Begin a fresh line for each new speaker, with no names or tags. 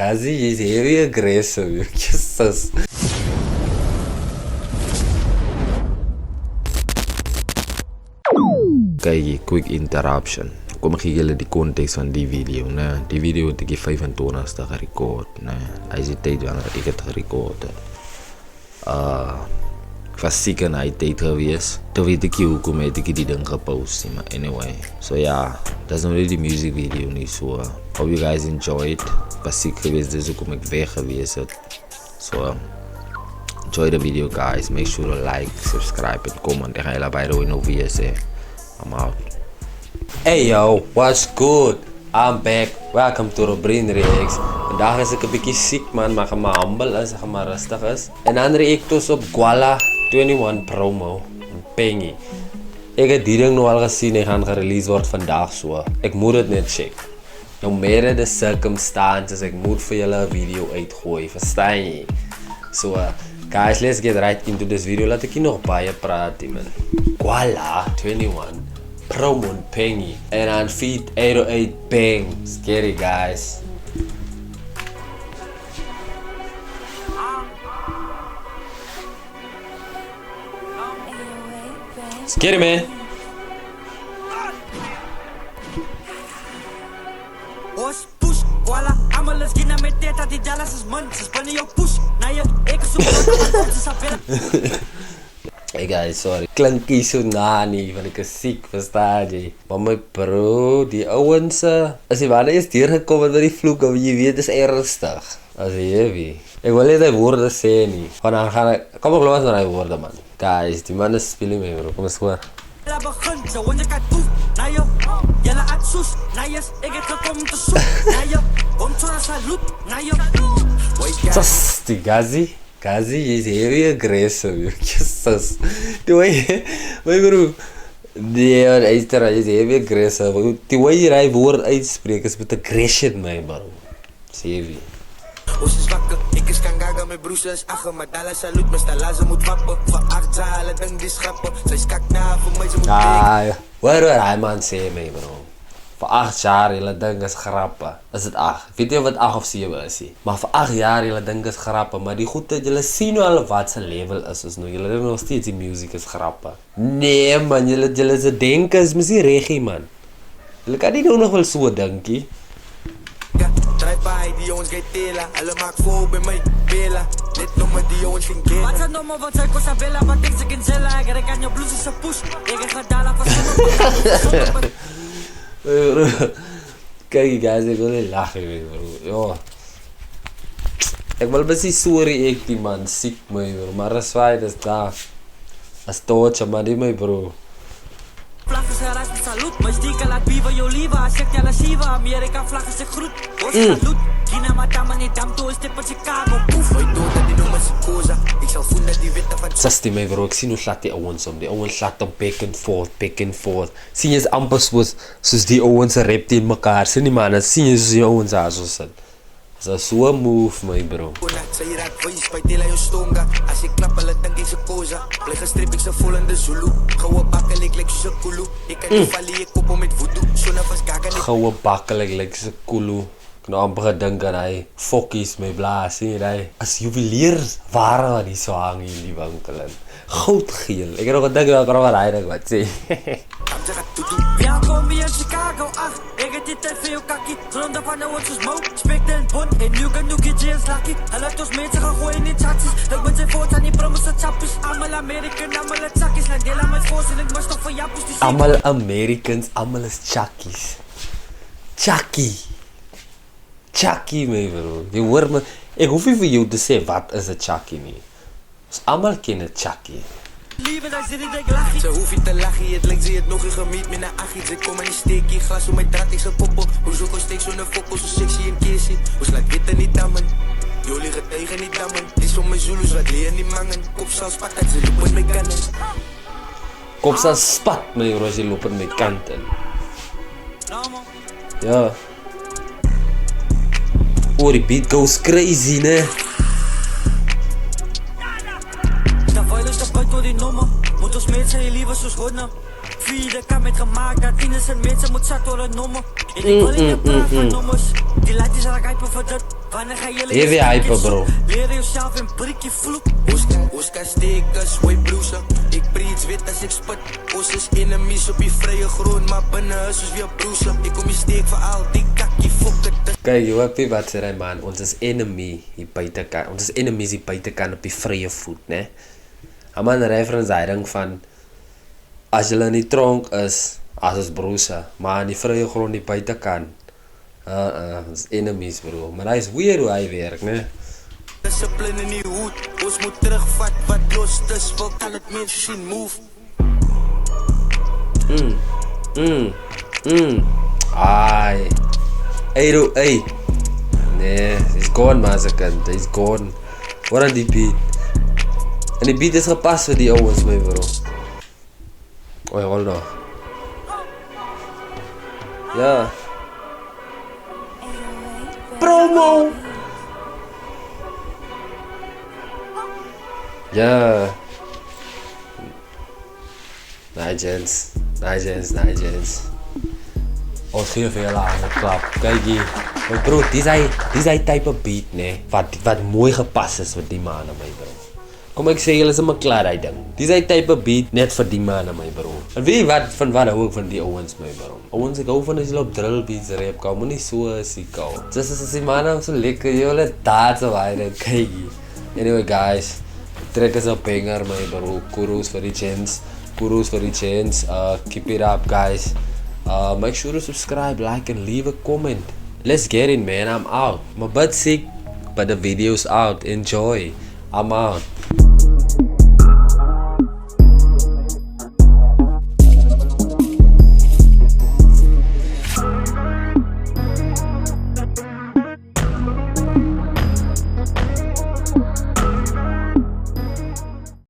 Kazi is very aggressive, you Jesus. Kijk, quick interruption. Kom ek gee julle die konteks van die video, né? Die video het ek die 25ste gerekord, né? Hy is die tyd wanneer ek het gerekord het. Ek was siek en hy tyd gewees. Toe weet ek nie hoekom het ek die ding gepost nie, maar anyway. So ja, dat is nog nie die music video nie, so hope you guys enjoyed. Was siek gewees, dis hoekom ek weg gewees het. So enjoy the video guys, make sure to like, subscribe en comment. Ek gaan julle by the way nog weer sê. I'm out. Hey yo, what's good? I'm back. Welcome to Robrin Reacts. Vandaag is ek 'n bietjie siek man, maar ek gaan maar humble is, ek gaan maar rustig is. En dan react ons op Guala 21 promo en Pengy. Ek het die ding nou al gesien, hy gaan gerelease word vandag so. Ek moet dit net check. No matter the circumstances, ek moet vir julle 'n video uitgooi, verstaan jy? So guys, let's get right into this video. Laat ek nie nog baie praat, man. Guala 21 promo en Pengy en dan feat 808 Bang. Scary guys. Scary man.
Os push, Guala, almal is gina met dit dat die jealous is man, dis binne jou push. Na jy ek so groot is op.
Hey guys, sorry. Klinkie so na nie, want ek is siek, verstaan jy? Maar my bro, die ouens as die wanneer is deurgekom met die vloek, of jy weet, is ernstig. As jy heavy. Ek wil nie die woorde sê nie. Kom ek los na die woorde man. Guys, die man is speel my bro, kom eens hoor.
Hulle begin, so wanneer ek poef, na jou, julle at soes, na jy, ek het gekom te soek, na jou, kom so na salut, na jou.
Sus, die Kazi is very aggressive, you Jesus. Die way, my bro, die luister, hy is heavy aggressive. Die way hy woord uitspreek is met aggression, my bro. Is heavy.
Ons is wakker, ek is kangaga, my broers is agger, maar dalle salut, my stalaze moet wappen. Vir 8 jaar, hulle ding die schappen, sy skak na, vir my sy moet
breek. Hoor hy man sê, my bro. Vir 8 jaar, julle ding is grappe. Is dit 8? Ek weet nie wat 8 of 7 is nie. Maar vir 8 jaar, julle ding is grappe. Maar die goed dat julle sien nou al wat sy level is nou. Julle ding nog steeds die music is grappe. Nee man, julle se denke is mis nie reggie man. Julle kan nie nou nog wel so dinkie.
Drive by, die jongens gaan tela. Hulle maak vol by my, bela. Net nog met die jongens gaan gela. Wat sy nog maar wat sy kost bella, wat denk sy kan zella. Ek rek aan jou blouse se push. Ek het gedala van sy
bro, kijk guys, ek wil nie lach bro. Jo. Ek wil besie sorry ek die man, siek my bro, maar is fijn, is daar. As tootje man, die my bro.
Vlag is ras met salut, my stieke laat biewe jou liewe. As ek jylle siewe, Amerika vlag is ek groet. Ons salut, Gina matama nie dam toe, step in Chicago. Poef, my dood dat die noem is die koza. Ek sal voel dat die witte van
Sasti my bro, ek sien hoe slaat die ouwens om. Die ouwens slaat om back and forth. Sien jy is amper soos die ouwens rap teen mekaar. Sien die man, sien jy soos die ouwens daar so sit. Is dat so move my bro.
Sy raak wees, by tela jou stonga. As ek klap, hulle dink ek se koza. Bly gestrip, ek se volgende Zulu. Gouwe bakkel, ek lyk soos een kulu. Ek kan nie valie, ek kop om met voodoo. Sona was gaga, ek
Gouwe bakkel, ek lyk soos een kulu. Ek nou amper gedink aan hy fokkies my blaas, sien jy die? As juwelier ware wat die so hang in die winkel in. Goudgeel. Ek het nog gedink dat ek nog wat hy ding wat sê.
Ja, kom hier in Chicago, ach, ek het die tijd vir jou kakkie. Gronde van nou ons is mou, spekte en bond. En nu kan Nuki James lucky. Hulle het ons mense gegooi in die chatsies. Ek ben sy voort aan die promise se chappies. Amal American, amal het chakkies. Like deel aan my voors en ek mis nog vir jappies.
Amal Americans, amal is chakkies. Chakkie my bro. Jy hoor my, ek hoef nie vir jou te sê wat is 'n chakkie nie. Ons almal ken 'n chakkie.
Lieve, daar zit ik lachie. Ze hoef je te lachen, het lijkt ze het nog een gemiet met een achie. Ze kom in die steekie, glas om mijn draad, ik ze poppel. Hoe zoek ik steek zo'n fokkel, zo sexy en kissy. Hoe slaat witte niet dammen, jullie liggen tegen niet dammen. Dit is om mijn Zulus, wat leer niet mangen. Kop zal spatten, ze lopen met kannen.
Kop sal spat my bro, as jy loop in my kant in. Ja. Oh, die beat goes crazy, ne?
Die nummer, moet ons mensen je liever zoals honden. Vierde kan met gemaakt, dat innocent mensen moet zat door een nummer. En ik wil niet praten van nummers, die laat is al rijpen voor dat. Wanneer ga je
Heavy hyper, bro.
Leer jezelf en breek je vloek. Oscar stekers, white blouse. Ik preach wit als ik spit. Ons is enemies op die vrije grond, maar binnen is ons weer broesem. Ik kom je steek voor al die kakkie fokken.
Kijk, je weet wat ze man. Ons is enemy hier buitenkant. Ons is enemies hier buitenkant op die vrije voet, né? Een man reference hy van as jy in die tronk is, as ons broese, maar in die vrije grond die buitenkant. Ons enemies, bro. Maar hy is weird hoe hy werk, né?
Discipline in die hoed. Ons moet terugvat wat los is. Wil kan het mensen zien move.
Ai. Hey. Nee, he's gone, man, zijn kind. He's gone. Wat aan die beat? En die beat is gepast voor die ouwens, my bro. Oei, hold on. Ja. Promo! Ja. Nee, gents. Ons gee vir julle 'n klap. Kyk hier. My bro, dis hy type beat, nee. Wat mooi gepas is met die man, my bro. Kom ek sê julle is 'n McLaren ding. Dis hy type beat net vir die man, my bro. En weet jy wat hou ek van die ouens, my bro? Ouens, ek hou van as hulle op drill beats rap, kom moenie so siek hou. Dis as die man so lekker, julle daar so baie, kyk hier. Anyway, guys, trek is 'n banger, my bro. Kudos for the chance. Keep it up, guys. Make sure to subscribe, like, and leave a comment. Let's get it, man. I'm out. I'm a bit sick, but the video's out. Enjoy. I'm out.